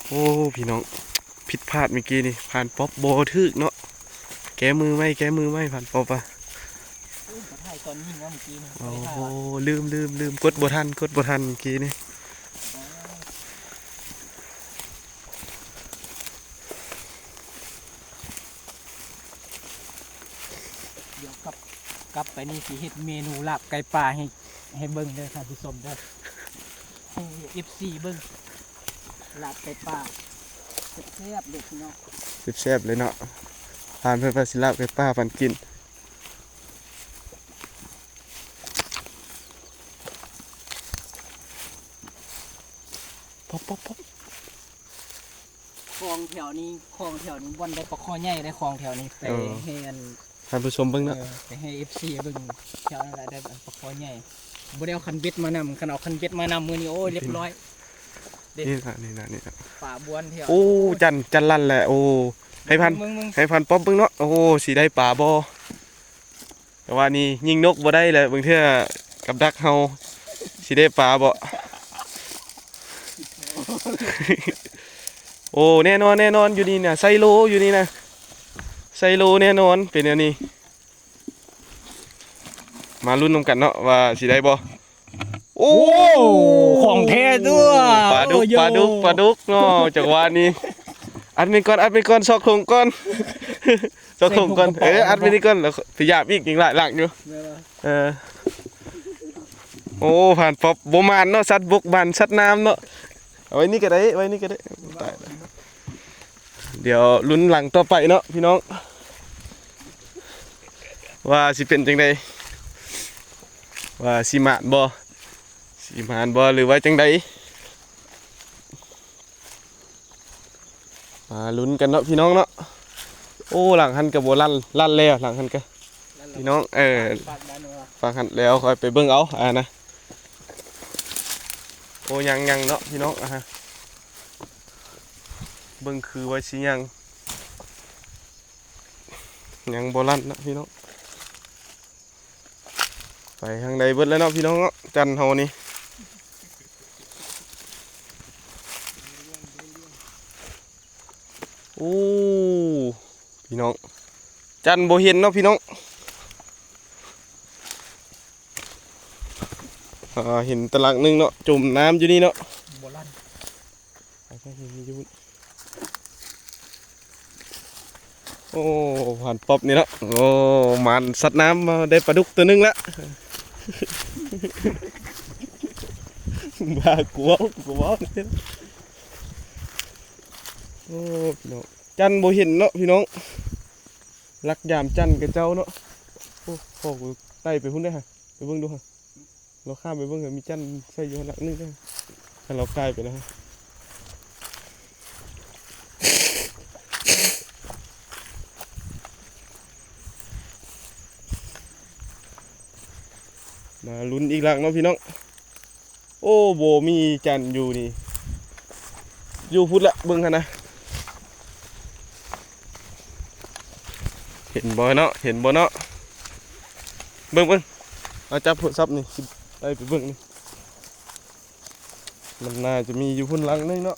โอ้พี่น้องผิดพลาดเมื่อกี้นี่ผ่านป๊อปโบทึกเนาะแกมือไม่ผ่านป๊อปอ่ะถ่ายตอนนี้นะเมื่อกี้นี่โอ้โหลืมกดบ่ทันเมื่อกี้นี่เดี๋ยวกลับไปนี่สิเฮ็ดเมนูลาบไก่ป่าให้เบิ่งเด้อท่านผู้ชมเด้อให้ FC เบิ่งลาบไก่ป่าแซ่บๆเด็ดเนาะแซ่บเลยเนาะผ่านเพื่อนไปศิลาไปป้าปันกินป๊อปคลองแถวนี้บ่อนได้ปลาคอใหญ่ได้คลองแถวนี้ไปให้อัน ท่านผู้ชมเบิ่งเนาะไปให้ FC เบิ่งแถวนั้นแหละได้ปลาคอใหญ่บ่ได้เอาคันเบ็ดมานำคันเอาคันเบ็ดมานำมื้อนี้โอ้ยเรียบร้อยนี่นะป่าบวนแถวโอ้จันลั่นแหละโอ้ให้พันป๊อปเบิ่งเนาะโอ้สิได้ป่าบ่แต่ว่านี่ยิงนกบ่ได้เลยบางเทื่อกับดักเฮาสิได้ป่าบ่ โอ้แน่นอนอยู่นี่นะไซโลอยู่นี่นะไซโลแน่นอนเป็นอย่างนี้มาลุ้นนำกันเนาะว่าสิได้บ่โอ้ของแท้ด้วยปลาดุกเนาะจังหวะนี้อัดไปก่อนซอกถงก่อนซอกถงก่อนอัดไปนี่ก่อนแล้วพยายามอีกหลายหลังอยู่โอ้ผ่านป๊อปบ่มานเนาะสัตว์บกบานสัตว์น้ำเนาะเอาไว้นี่ก็ได้เดี๋ยวลุ้นหลังต่อไปเนาะพี่น้องว่าสิเป็นจังไดว่าสิมานบ่หรือว่าจังไดมาลุ้นกันเนาะพี่น้องเนาะโอ้หลังหันกับโบลั่นแล้วหลังหันกับพี่น้องฟังหันแล้วคอยไปเบิ่งเอานะโอ้ยังเนาะพี่น้องฮะเบิ่งคือไว้สิยังโบลั่นเนาะพี่น้องไปทางใดเบิดแล้วเนาะพี่น้องเนาะจันเฮานี่โอ้พี่น้องจันโบเห็นเนาะพี่น้องเห็นตะลังนึงเนาะจุ่มน้ำอยู่นี่เนาะโบราณโอ้ผ่านป๊อบนี่เนาะโอ้มันสัตว์น้ำมาได้ปลาดุกตัวนึงละบ้ากลัวโอ้พี่น้องจันโบเห็นเนาะพี่น้องรักยามจันกับเจ้าเนาะโอ้โหไต่ไปพุ่นได้ฮะไปเบิ่งดูฮะเราข้ามไปเบิ่งมีจันใส่อยู่หลังนึงได้ถ้าเราใกล้ไปนะฮะมาลุ้นอีกหลังเนาะพี่น้องโอ้โบมีจันอยู่นี่อยู่พุ่นละเบิ่งกันนะเห็นบ่เนาะเบิ่งเอาจับโทรศัพท์นี่ไปเบิ่งนี่มันน่าจะมีอยู่พุ่นหลังนึงเนาะ